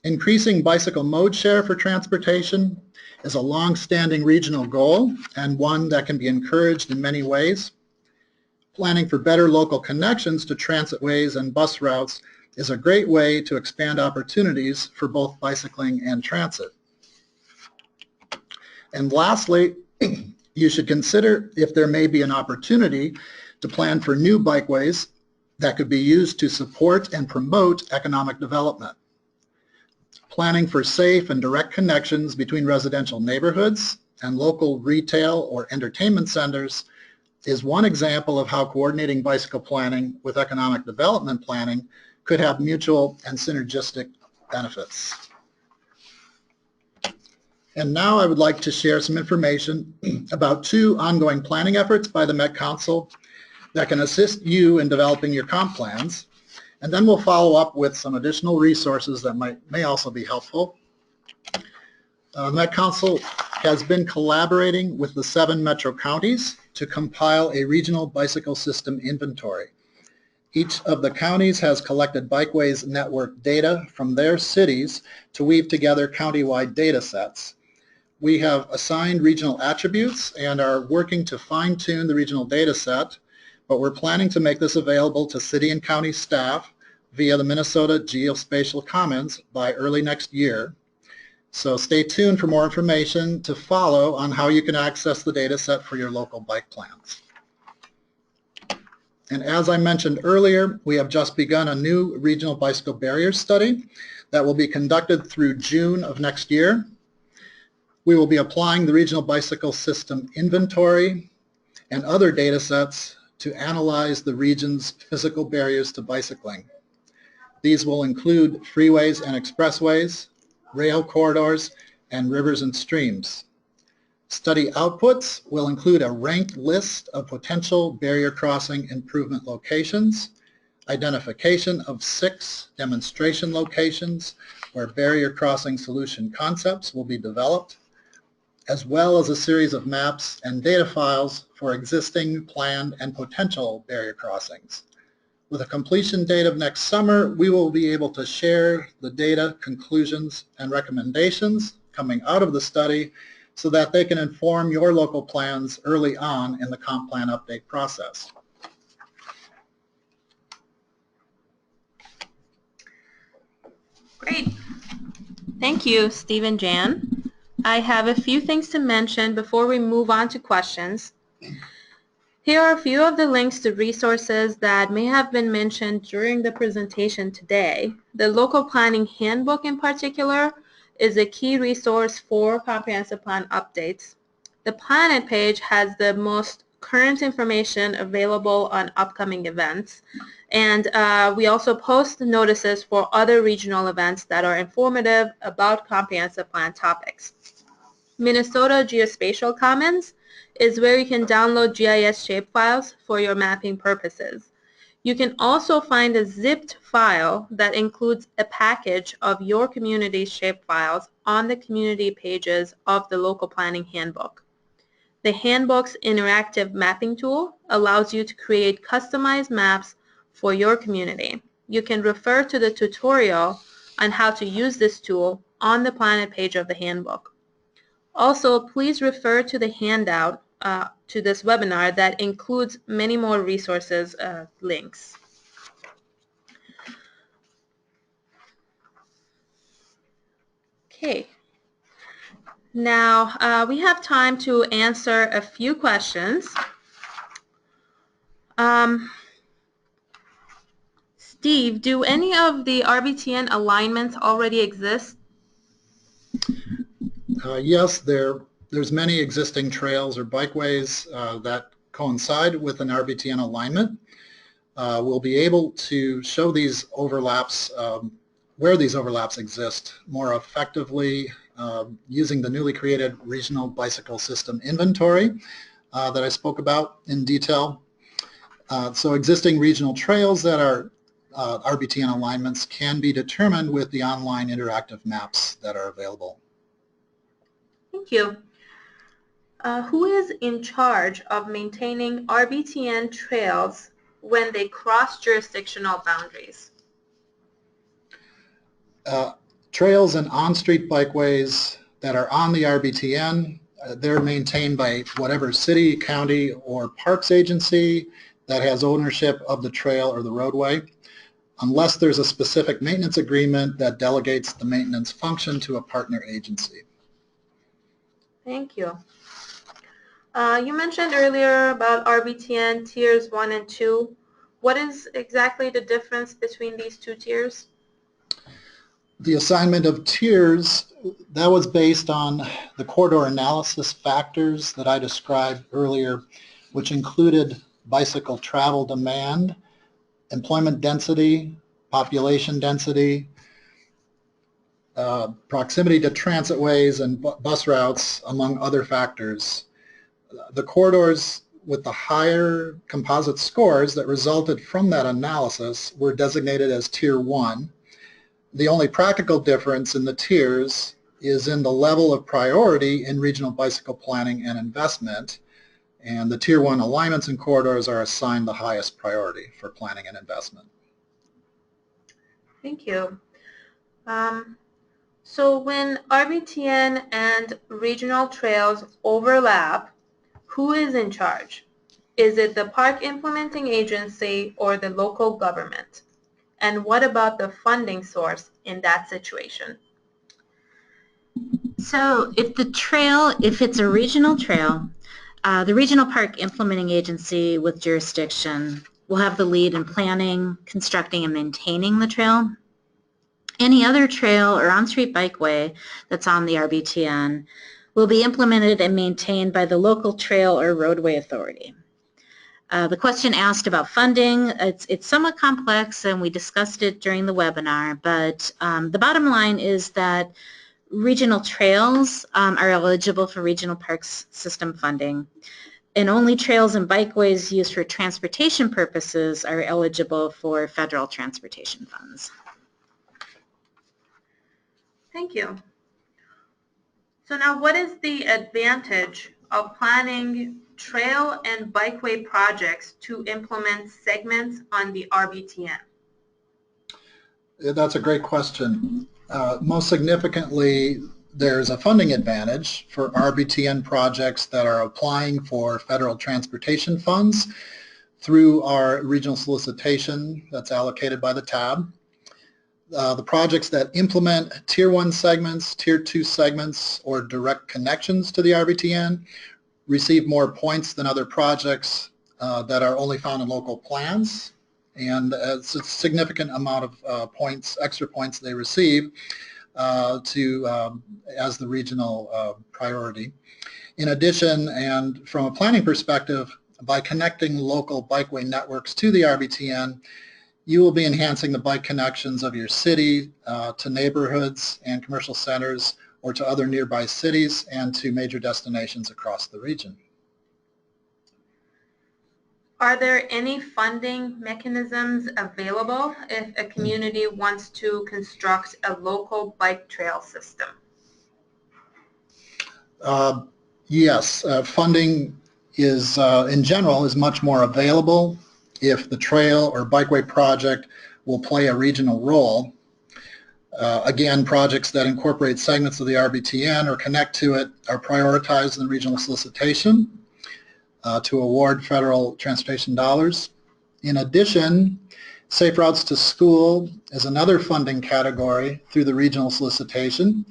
Increasing bicycle mode share for transportation is a long-standing regional goal and one that can be encouraged in many ways. Planning for better local connections to transitways and bus routes is a great way to expand opportunities for both bicycling and transit. And lastly, you should consider if there may be an opportunity to plan for new bikeways that could be used to support and promote economic development. Planning for safe and direct connections between residential neighborhoods and local retail or entertainment centers is one example of how coordinating bicycle planning with economic development planning could have mutual and synergistic benefits. And now I would like to share some information about 2 ongoing planning efforts by the Met Council that can assist you in developing your comp plans. And then we'll follow up with some additional resources that may also be helpful. The Met Council has been collaborating with the 7 metro counties to compile a regional bicycle system inventory. Each of the counties has collected Bikeways network data from their cities to weave together countywide data sets. We have assigned regional attributes and are working to fine-tune the regional data set, but we're planning to make this available to city and county staff via the Minnesota Geospatial Commons by early next year. So stay tuned for more information to follow on how you can access the data set for your local bike plans. And as I mentioned earlier, we have just begun a new regional bicycle barrier study that will be conducted through June of next year. We will be applying the regional bicycle system inventory and other data sets to analyze the region's physical barriers to bicycling. These will include freeways and expressways, rail corridors, and rivers and streams. Study outputs will include a ranked list of potential barrier crossing improvement locations, identification of 6 demonstration locations where barrier crossing solution concepts will be developed, as well as a series of maps and data files for existing, planned, and potential barrier crossings. With a completion date of next summer, we will be able to share the data, conclusions, and recommendations coming out of the study so that they can inform your local plans early on in the comp plan update process. Great. Thank you, Steve and Jan. I have a few things to mention before we move on to questions. Here are a few of the links to resources that may have been mentioned during the presentation today. The Local Planning Handbook in particular is a key resource for comprehensive plan updates. The PlanIt page has the most current information available on upcoming events, and we also post notices for other regional events that are informative about comprehensive plan topics. Minnesota Geospatial Commons is where you can download GIS shapefiles for your mapping purposes. You can also find a zipped file that includes a package of your community's shapefiles on the community pages of the Local Planning Handbook. The handbook's interactive mapping tool allows you to create customized maps for your community. You can refer to the tutorial on how to use this tool on the PlanIt page of the handbook. Also, please refer to the handout to this webinar that includes many more resources links. Okay. Now, we have time to answer a few questions. Steve, do any of the RBTN alignments already exist? Yes, there's many existing trails or bikeways that coincide with an RBTN alignment. We'll be able to show these overlaps, where these overlaps exist more effectively using the newly created Regional Bicycle System Inventory that I spoke about in detail. So existing regional trails that are RBTN alignments can be determined with the online interactive maps that are available. Thank you. Who is in charge of maintaining RBTN trails when they cross jurisdictional boundaries? Trails and on-street bikeways that are on the RBTN, they're maintained by whatever city, county, or parks agency that has ownership of the trail or the roadway, unless there's a specific maintenance agreement that delegates the maintenance function to a partner agency. Thank you. You mentioned earlier about RBTN tiers 1 and 2. What is exactly the difference between these two tiers? The assignment of tiers, that was based on the corridor analysis factors that I described earlier, which included bicycle travel demand, employment density, population density, proximity to transitways and bus routes, among other factors. The corridors with the higher composite scores that resulted from that analysis were designated as Tier 1. The only practical difference in the tiers is in the level of priority in regional bicycle planning and investment, And the Tier 1 alignments and corridors are assigned the highest priority for planning and investment. Thank you. So when RBTN and regional trails overlap, who is in charge? Is it the park implementing agency or the local government? And what about the funding source in that situation? So if it's a regional trail, the regional park implementing agency with jurisdiction will have the lead in planning, constructing, and maintaining the trail. Any other trail or on-street bikeway that's on the RBTN will be implemented and maintained by the local trail or roadway authority. The question asked about funding, it's somewhat complex, and we discussed it during the webinar, but the bottom line is that regional trails are eligible for regional parks system funding, and only trails and bikeways used for transportation purposes are eligible for federal transportation funds. Thank you. So now what is the advantage of planning trail and bikeway projects to implement segments on the RBTN? That's a great question. Most significantly, there's a funding advantage for RBTN projects that are applying for federal transportation funds through our regional solicitation that's allocated by the tab. The projects that implement Tier 1 segments, Tier 2 segments, or direct connections to the RBTN receive more points than other projects that are only found in local plans. And it's a significant amount of points, extra points they receive as the regional priority. In addition, and from a planning perspective, by connecting local bikeway networks to the RBTN, you will be enhancing the bike connections of your city to neighborhoods and commercial centers, or to other nearby cities and to major destinations across the region. Are there any funding mechanisms available if a community wants to construct a local bike trail system? Yes, funding is, in general, is much more available if the trail or bikeway project will play a regional role. Again, projects that incorporate segments of the RBTN or connect to it are prioritized in regional solicitation to award federal transportation dollars. In addition, Safe Routes to School is another funding category through the regional solicitation.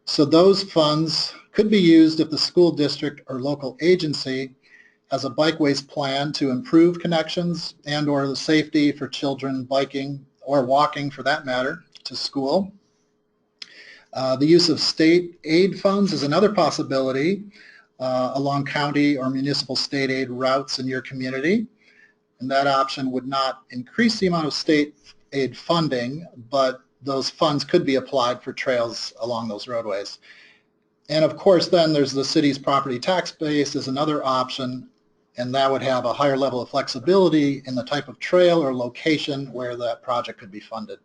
So those funds could be used if the school district or local agency has a bikeways plan to improve connections and or the safety for children biking or walking, for that matter, to school. The use of state aid funds is another possibility along county or municipal state aid routes in your community. And that option would not increase the amount of state aid funding, but those funds could be applied for trails along those roadways. And of course, then there's the city's property tax base is another option, and that would have a higher level of flexibility in the type of trail or location where that project could be funded.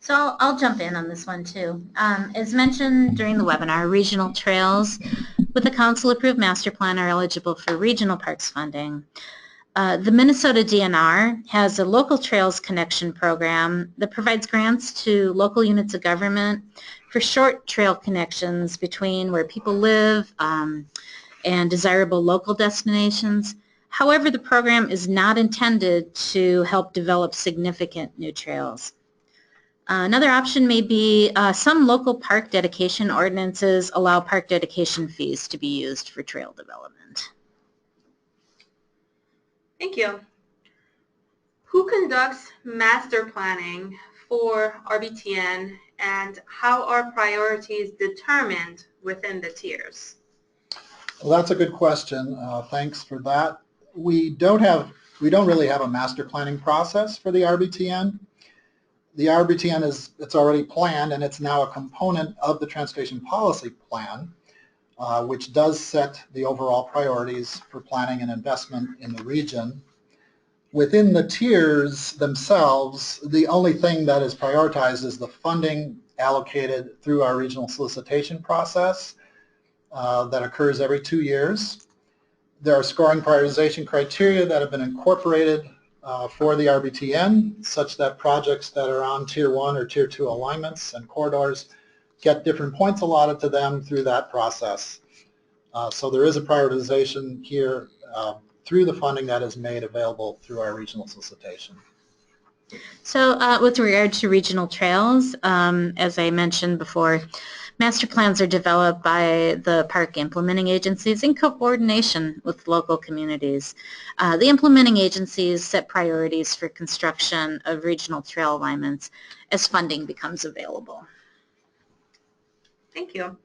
So I'll jump in on this one too. As mentioned during the webinar, regional trails with a council-approved master plan are eligible for regional parks funding. The Minnesota DNR has a local trails connection program that provides grants to local units of government for short trail connections between where people live and desirable local destinations. However, the program is not intended to help develop significant new trails. Another option may be some local park dedication ordinances allow park dedication fees to be used for trail development. Thank you. Who conducts master planning for RBTN, and how are priorities determined within the tiers? Well, that's a good question. Thanks for that. We don't really have a master planning process for the RBTN. The RBTN it's already planned, and it's now a component of the Transportation Policy Plan, which does set the overall priorities for planning and investment in the region. Within the tiers themselves, the only thing that is prioritized is the funding allocated through our regional solicitation process that occurs every 2 years. There are scoring prioritization criteria that have been incorporated for the RBTN, such that projects that are on Tier 1 or Tier 2 alignments and corridors get different points allotted to them through that process. So there is a prioritization here through the funding that is made available through our regional solicitation. So with regard to regional trails, as I mentioned before, master plans are developed by the park implementing agencies in coordination with local communities. The implementing agencies set priorities for construction of regional trail alignments as funding becomes available. Thank you.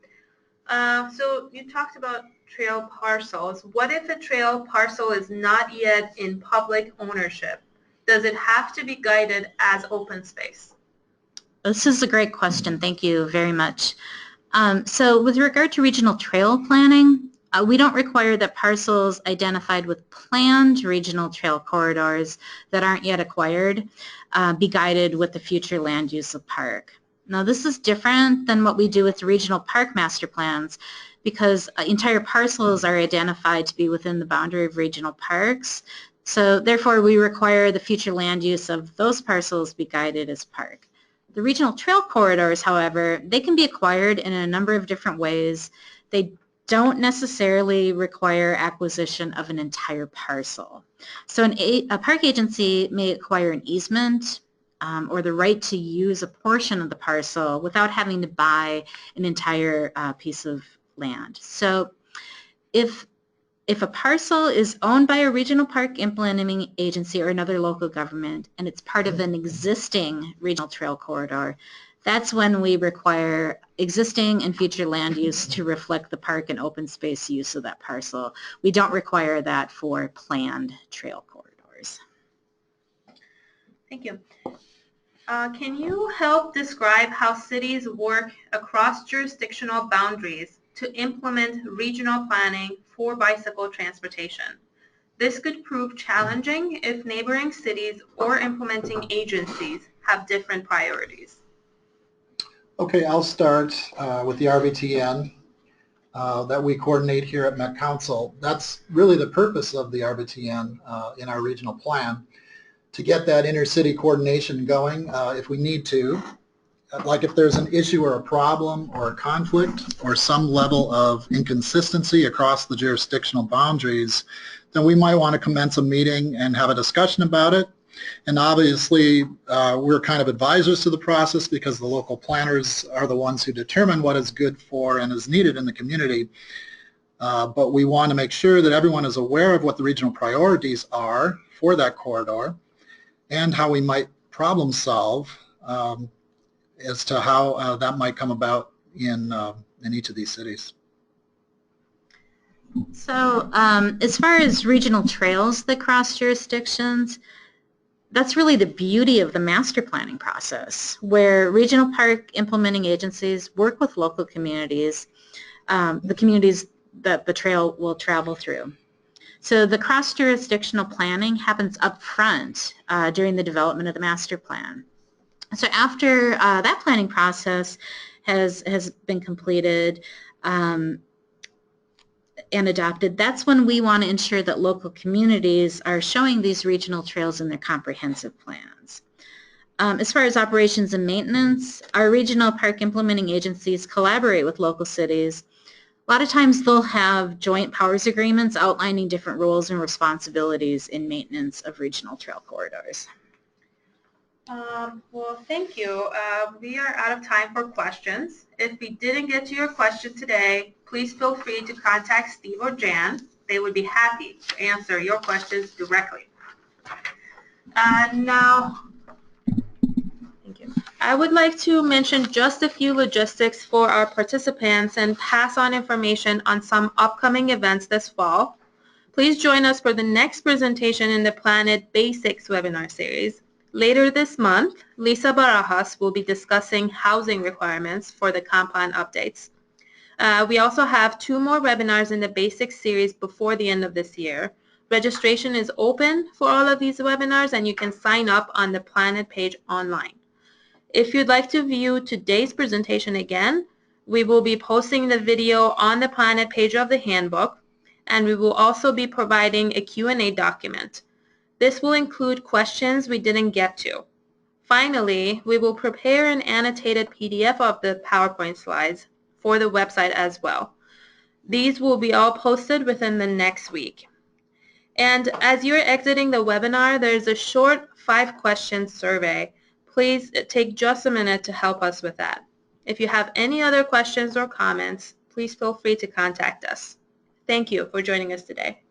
So you talked about trail parcels. What if a trail parcel is not yet in public ownership? Does it have to be guided as open space? This is a great question. Thank you very much. So with regard to regional trail planning, we don't require that parcels identified with planned regional trail corridors that aren't yet acquired be guided with the future land use of park. Now this is different than what we do with regional park master plans because entire parcels are identified to be within the boundary of regional parks. So therefore we require the future land use of those parcels be guided as park. The regional trail corridors, however, they can be acquired in a number of different ways. They don't necessarily require acquisition of an entire parcel. So a park agency may acquire an easement or the right to use a portion of the parcel without having to buy an entire piece of land. So if a parcel is owned by a regional park implementing agency or another local government and it's part of an existing regional trail corridor, that's when we require existing and future land use to reflect the park and open space use of that parcel. We don't require that for planned trail corridors. Thank you. Can you help describe how cities work across jurisdictional boundaries to implement regional planning for bicycle transportation? This could prove challenging if neighboring cities or implementing agencies have different priorities. Okay, I'll start with the RBTN that we coordinate here at Met Council. That's really the purpose of the RBTN in our regional plan, to get that intercity coordination going if we need to. Like if there's an issue or a problem or a conflict or some level of inconsistency across the jurisdictional boundaries, then we might want to commence a meeting and have a discussion about it. And obviously we're kind of advisors to the process because the local planners are the ones who determine what is good for and is needed in the community. But we want to make sure that everyone is aware of what the regional priorities are for that corridor and how we might problem solve as to how that might come about in each of these cities. So as far as regional trails that cross jurisdictions, that's really the beauty of the master planning process, where regional park implementing agencies work with local communities, the communities that the trail will travel through. So the cross-jurisdictional planning happens up front during the development of the master plan. So after that planning process has been completed and adopted, that's when we want to ensure that local communities are showing these regional trails in their comprehensive plans. As far as operations and maintenance, our regional park implementing agencies collaborate with local cities. A lot of times they'll have joint powers agreements outlining different roles and responsibilities in maintenance of regional trail corridors. Well, thank you. We are out of time for questions. If we didn't get to your question today, please feel free to contact Steve or Jan. They would be happy to answer your questions directly. Now, thank you. I would like to mention just a few logistics for our participants and pass on information on some upcoming events this fall. Please join us for the next presentation in the PlanIt Basics webinar series. Later this month, Lisa Barajas will be discussing housing requirements for the comp plan updates. We also have 2 more webinars in the Basics series before the end of this year. Registration is open for all of these webinars and you can sign up on the PlanIt page online. If you'd like to view today's presentation again, we will be posting the video on the PlanIt page of the handbook. and we will also be providing a Q&A document. This will include questions we didn't get to. Finally, we will prepare an annotated PDF of the PowerPoint slides for the website as well. These will be all posted within the next week. And as you're exiting the webinar, there's a short 5-question survey. Please take just a minute to help us with that. If you have any other questions or comments, please feel free to contact us. Thank you for joining us today.